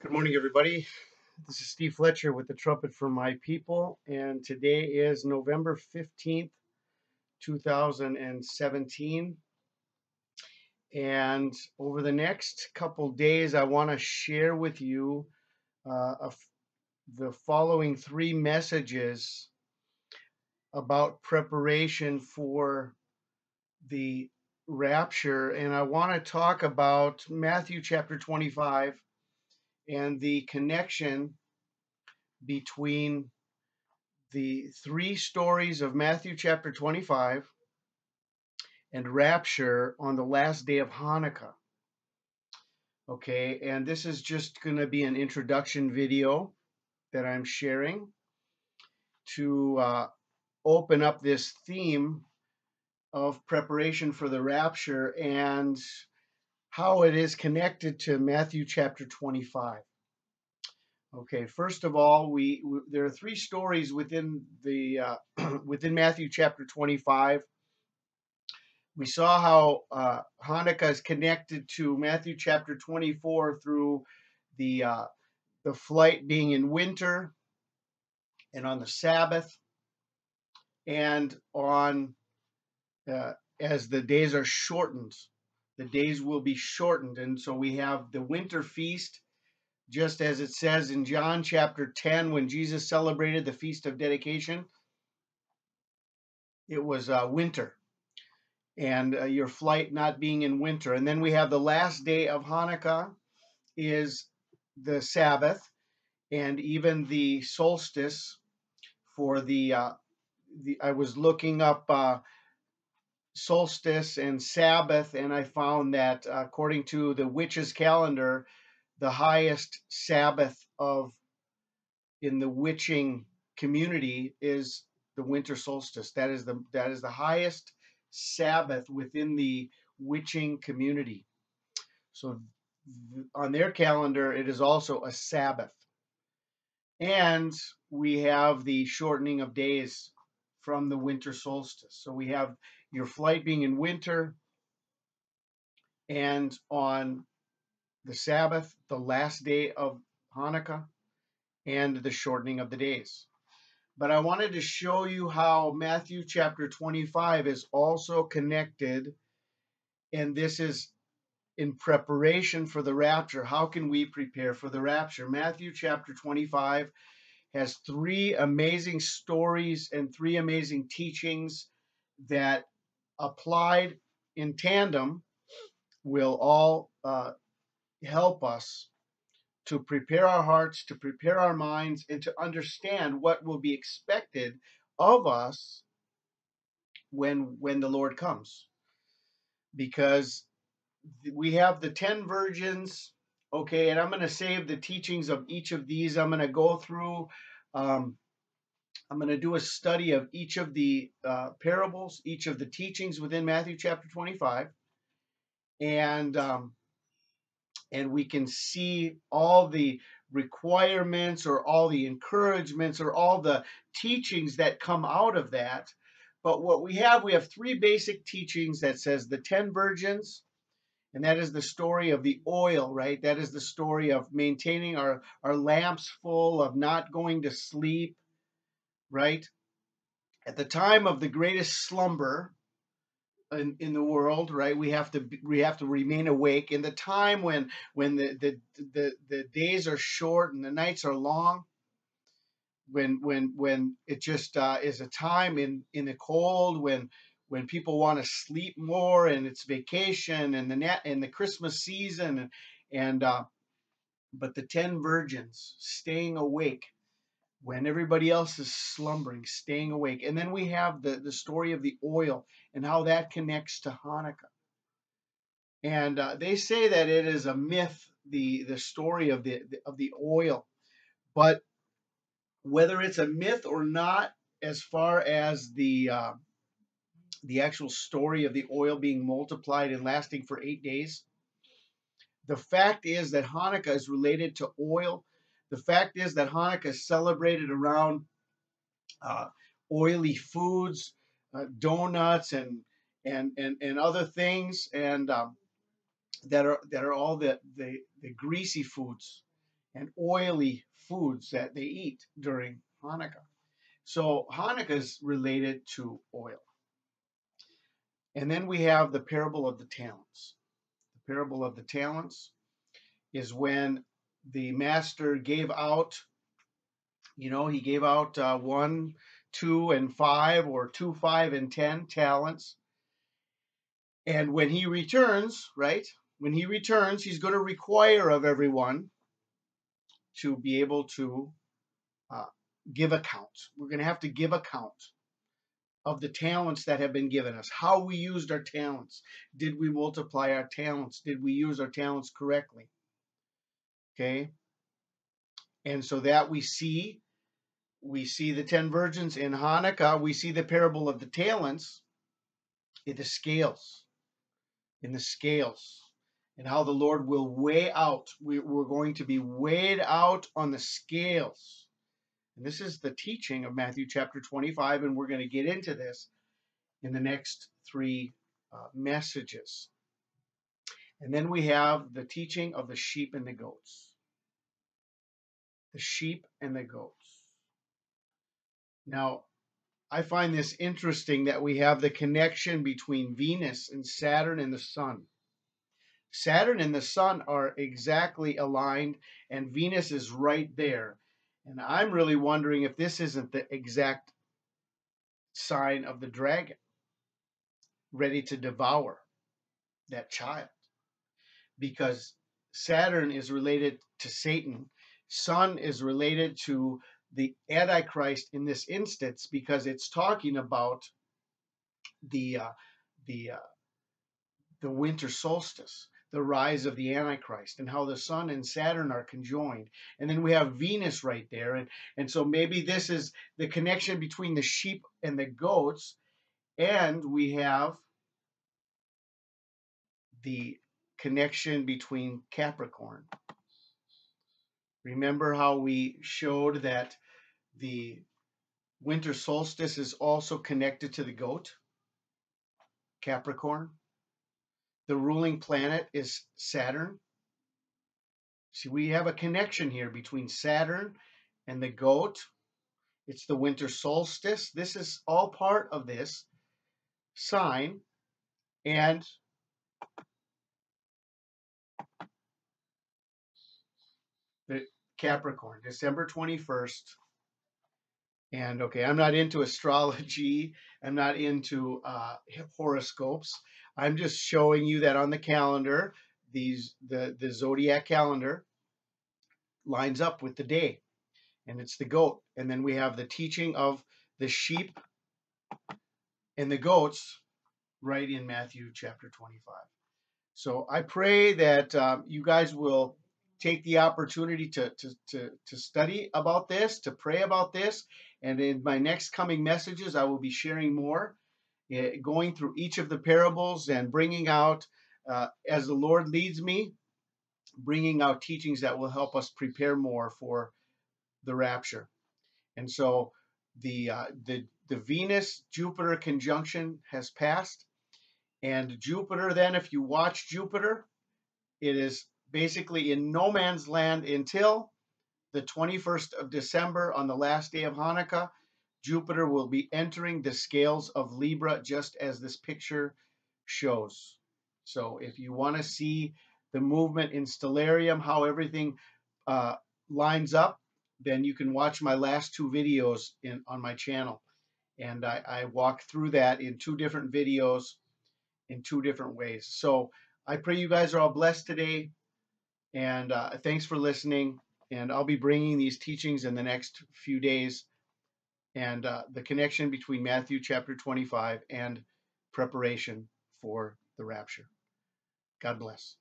Good morning, everybody. This is Steve Fletcher with the Trumpet for My People, and today is November 15th, 2017. And over the next couple days, I want to share with you the following three messages about preparation for the rapture. And I want to talk about Matthew chapter 25 and the connection between the three stories of Matthew chapter 25 and rapture on the last day of Hanukkah. Okay, and this is just going to be an introduction video that I'm sharing to open up this theme of preparation for the rapture and how it is connected to Matthew chapter 25. Okay, first of all, there are three stories within the within Matthew chapter 25. We saw how Hanukkah is connected to Matthew chapter 24 through the flight being in winter and on the Sabbath, and on as the days are shortened, the days will be shortened, and so we have the winter feast, just as it says in John chapter 10 when Jesus celebrated the feast of dedication. It was winter. And your flight not being in winter. And then we have the last day of Hanukkah is the Sabbath, and even the solstice for I was looking up solstice and Sabbath, and I found that according to the witches' calendar, the highest Sabbath of in the witching community is the winter solstice. That is the highest Sabbath within the witching community. So on their calendar, it is also a Sabbath. And we have the shortening of days from the winter solstice. So we have your flight being in winter, and on the Sabbath, the last day of Hanukkah, and the shortening of the days. But I wanted to show you how Matthew chapter 25 is also connected, and this is in preparation for the rapture. How can we prepare for the rapture? Matthew chapter 25 has three amazing stories and three amazing teachings that, applied in tandem, will all help us to prepare our hearts, to prepare our minds, and to understand what will be expected of us when the Lord comes. Because we have the 10 virgins, okay, and I'm going to save the teachings of each of these. I'm going to go through, I'm going to do a study of each of the parables, each of the teachings within Matthew chapter 25, and we can see all the requirements or all the encouragements or all the teachings that come out of that. But what we have three basic teachings that says the 10 virgins, and that is the story of the oil, right? That is the story of maintaining our lamps full, of not going to sleep, right? At the time of the greatest slumber in the world, right? We have to remain awake. In the time when the days are short and the nights are long, when it just is a time in the cold when people want to sleep more, and it's vacation and the Christmas season, and but the 10 virgins staying awake when everybody else is slumbering, staying awake. And then we have the story of the oil and how that connects to Hanukkah. And they say that it is a myth, the story of the oil, but whether it's a myth or not, as far as the actual story of the oil being multiplied and lasting for 8 days, the fact is that Hanukkah is related to oil. The fact is that Hanukkah is celebrated around oily foods, donuts, and other things, and that are all the greasy foods, and oily foods that they eat during Hanukkah. So Hanukkah is related to oil. And then we have the parable of the talents. The parable of the talents is when the master gave out, he gave out 1, 2, and 5, or 2, 5, and 10 talents. And when he returns, right? When he returns, he's going to require of everyone to be able to uh, give account. We're going to have to give account of the talents that have been given us, how we used our talents. Did we multiply our talents? Did we use our talents correctly? Okay. And so that we see the 10 virgins in Hanukkah. We see the parable of the talents in the scales, and how the Lord will weigh out. We're going to be weighed out on the scales. And this is the teaching of Matthew chapter 25, and we're going to get into this in the next 3 messages. And then we have the teaching of the sheep and the goats. The sheep and the goats. Now, I find this interesting that we have the connection between Venus and Saturn and the sun. Saturn and the sun are exactly aligned, and Venus is right there. And I'm really wondering if this isn't the exact sign of the dragon, ready to devour that child. Because Saturn is related to Satan. Sun is related to the Antichrist in this instance, because it's talking about the winter solstice, the rise of the Antichrist, and how the Sun and Saturn are conjoined. And then we have Venus right there. And so maybe this is the connection between the sheep and the goats. And we have the connection between Capricorn. Remember how we showed that the winter solstice is also connected to the goat, Capricorn? The ruling planet is Saturn. See, we have a connection here between Saturn and the goat. It's the winter solstice. This is all part of this sign. And the Capricorn, December 21st. And okay, I'm not into astrology. I'm not into horoscopes. I'm just showing you that on the calendar, the zodiac calendar lines up with the day, and it's the goat. And then we have the teaching of the sheep and the goats right in Matthew chapter 25. So I pray that you guys will take the opportunity to study about this, to pray about this. And in my next coming messages, I will be sharing more, going through each of the parables and bringing out, as the Lord leads me, bringing out teachings that will help us prepare more for the rapture. And so the Venus-Jupiter conjunction has passed. And Jupiter, then, if you watch Jupiter, it is basically in no man's land until the 21st of December, on the last day of Hanukkah. Jupiter will be entering the scales of Libra, just as this picture shows. So if you want to see the movement in stellarium, how everything lines up, then you can watch my last 2 videos on my channel. And I walk through that in 2 different videos in 2 different ways. So I pray you guys are all blessed today. And thanks for listening. And I'll be bringing these teachings in the next few days, and the connection between Matthew chapter 25 and preparation for the rapture. God bless.